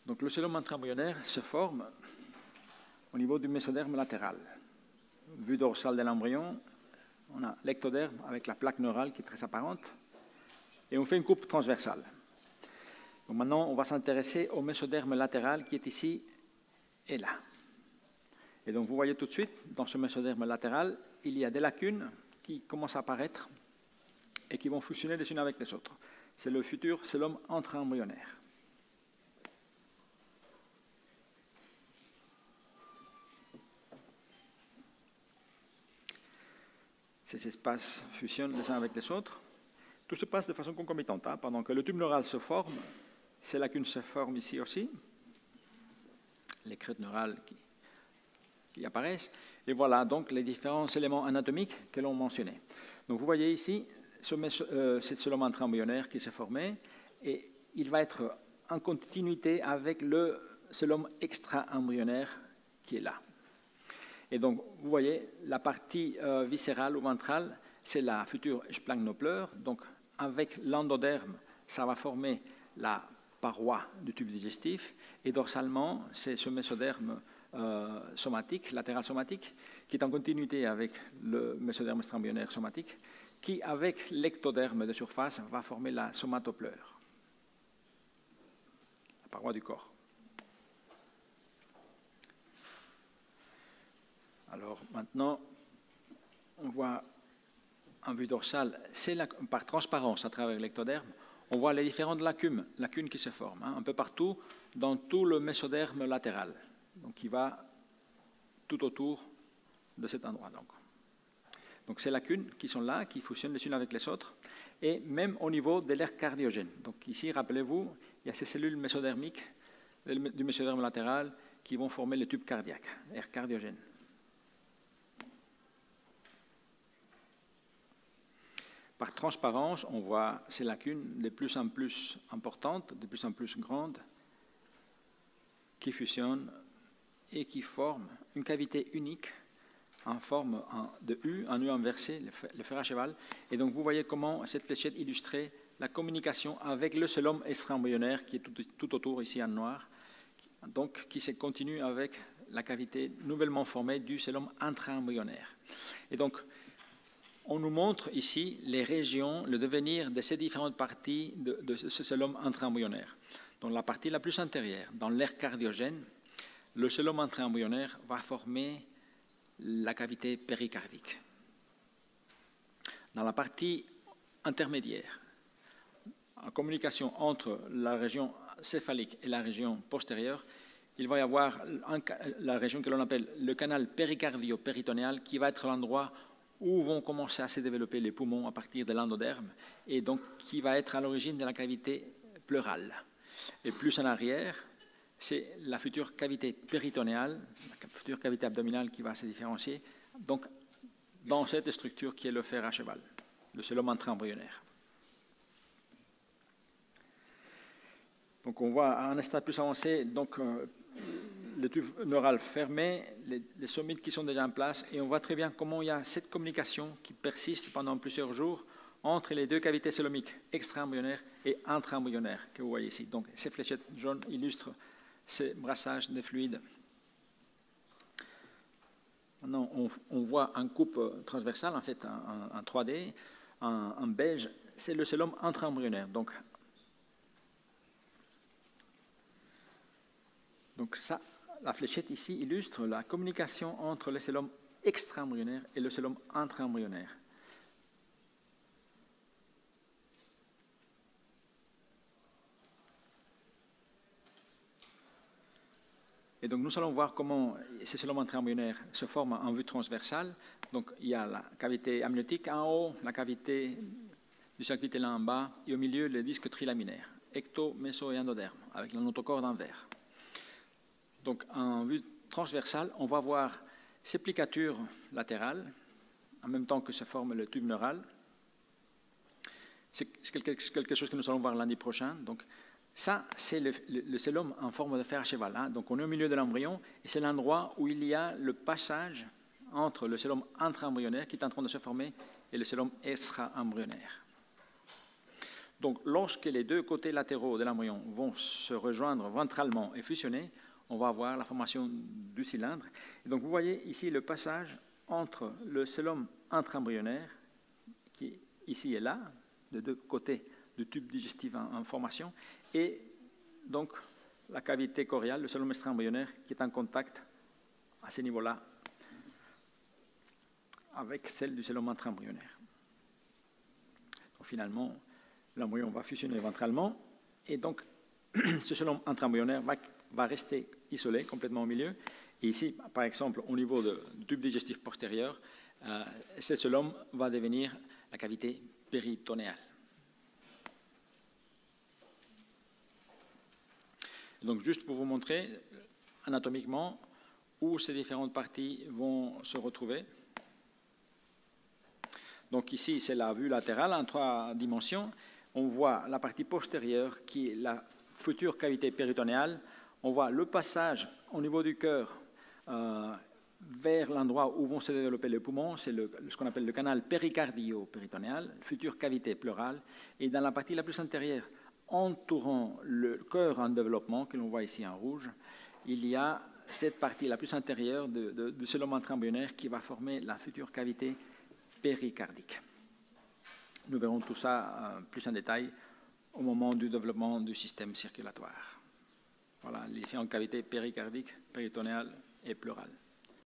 Donc le cellome intra-embryonnaire se forme au niveau du mésoderme latéral. Vue dorsale de l'embryon, on a l'ectoderme avec la plaque neurale qui est très apparente, et on fait une coupe transversale. Donc maintenant, on va s'intéresser au mésoderme latéral qui est ici et là. Et donc vous voyez tout de suite, dans ce mésoderme latéral, il y a des lacunes qui commencent à apparaître et qui vont fusionner les unes avec les autres. C'est le futur cellome intra-embryonnaire. Ces espaces fusionnent les uns avec les autres. Tout se passe de façon concomitante. Pendant que le tube neural se forme, ces lacunes se forment ici aussi. Les crêtes neurales qui apparaissent. Et voilà donc les différents éléments anatomiques que l'on mentionnait. Donc vous voyez ici ce cellome intra-embryonnaire qui s'est formé et il va être en continuité avec le cellome extra-embryonnaire qui est là. Et donc, vous voyez, la partie viscérale ou ventrale, c'est la future splanchnopleure. Donc, avec l'endoderme, ça va former la paroi du tube digestif. Et dorsalement, c'est ce mésoderme somatique, latéral somatique, qui est en continuité avec le mésoderme extra-embryonnaire somatique, qui, avec l'ectoderme de surface, va former la somatopleure, la paroi du corps. Alors maintenant, on voit en vue dorsale, par transparence à travers l'ectoderme, on voit les différentes lacunes qui se forment, un peu partout, dans tout le mésoderme latéral, donc qui va tout autour de cet endroit. Donc ces lacunes qui sont là, qui fusionnent les unes avec les autres, et même au niveau de l'aire cardiogène. Donc ici, rappelez-vous, il y a ces cellules mésodermiques du mésoderme latéral qui vont former le tube cardiaque, aire cardiogène. Par transparence, on voit ces lacunes de plus en plus importantes, de plus en plus grandes, qui fusionnent et qui forment une cavité unique en forme de U, un U inversé, le fer à cheval. Et donc vous voyez comment cette fléchette illustrait la communication avec le cellome extra-embryonnaire qui est tout autour ici en noir, donc qui se continue avec la cavité nouvellement formée du cellome intra-embryonnaire. Et donc, on nous montre ici les régions, le devenir de ces différentes parties de ce cellome intra-embryonnaire. Donc la partie la plus antérieure, dans l'aire cardiogène, le cellome intra-embryonnaire va former la cavité péricardique. Dans la partie intermédiaire, en communication entre la région céphalique et la région postérieure, il va y avoir la région que l'on appelle le canal péricardio-péritonéal qui va être l'endroit où vont commencer à se développer les poumons à partir de l'endoderme, et donc qui va être à l'origine de la cavité pleurale. Et plus en arrière, c'est la future cavité péritonéale, la future cavité abdominale qui va se différencier, donc dans cette structure qui est le fer à cheval, le cellome intra-embryonnaire. Donc on voit à un stade plus avancé, donc le tube neural fermé, les somites qui sont déjà en place, et on voit très bien comment il y a cette communication qui persiste pendant plusieurs jours entre les deux cavités cellomiques extra-embryonnaires et intra-embryonnaires que vous voyez ici. Donc ces fléchettes jaunes illustrent ces brassages de fluides. Maintenant, on voit en coupe transversale, en fait, en 3D, en beige, c'est le cellome intra-embryonnaire. Donc ça, la fléchette ici illustre la communication entre le cellome extra-embryonnaire et le cellome intra-embryonnaire. Et donc nous allons voir comment ces cellomes intra-embryonnaires se forment en vue transversale. Donc il y a la cavité amniotique en haut, la cavité du sac vitellin en bas, et au milieu le disque trilaminaire, ecto, méso et endoderme, avec le notochord en vert. Donc, en vue transversale, on va voir ces plicatures latérales, en même temps que se forme le tube neural. C'est quelque chose que nous allons voir lundi prochain. Donc, ça, c'est le cellome en forme de fer à cheval. Donc, on est au milieu de l'embryon, et c'est l'endroit où il y a le passage entre le cellome intra-embryonnaire qui est en train de se former et le cellome extra-embryonnaire. Donc, lorsque les deux côtés latéraux de l'embryon vont se rejoindre ventralement et fusionner, on va avoir la formation du cylindre. Et donc, vous voyez ici le passage entre le cellum intra-embryonnaire, qui ici et là, de deux côtés du tube digestif en formation, et donc la cavité choriale, le cellum extra-embryonnaire, qui est en contact à ce niveau-là avec celle du cellum intra-embryonnaire. Donc, finalement, l'embryon va fusionner ventralement, et donc ce cellum intra-embryonnaire va rester isolé complètement au milieu. Et ici, par exemple, au niveau du tube digestif postérieur, ce cellum va devenir la cavité péritonéale. Donc, juste pour vous montrer anatomiquement où ces différentes parties vont se retrouver. Donc, ici, c'est la vue latérale en 3 dimensions. On voit la partie postérieure qui est la future cavité péritonéale. On voit le passage au niveau du cœur vers l'endroit où vont se développer les poumons. C'est ce qu'on appelle le canal péricardio-péritonéal, future cavité pleurale. Et dans la partie la plus antérieure, entourant le cœur en développement, que l'on voit ici en rouge, il y a cette partie la plus antérieure du cellum intra-embryonnaire qui va former la future cavité péricardique. Nous verrons tout ça plus en détail au moment du développement du système circulatoire. Voilà les différentes cavités péricardiques, péritonéales et pleurales.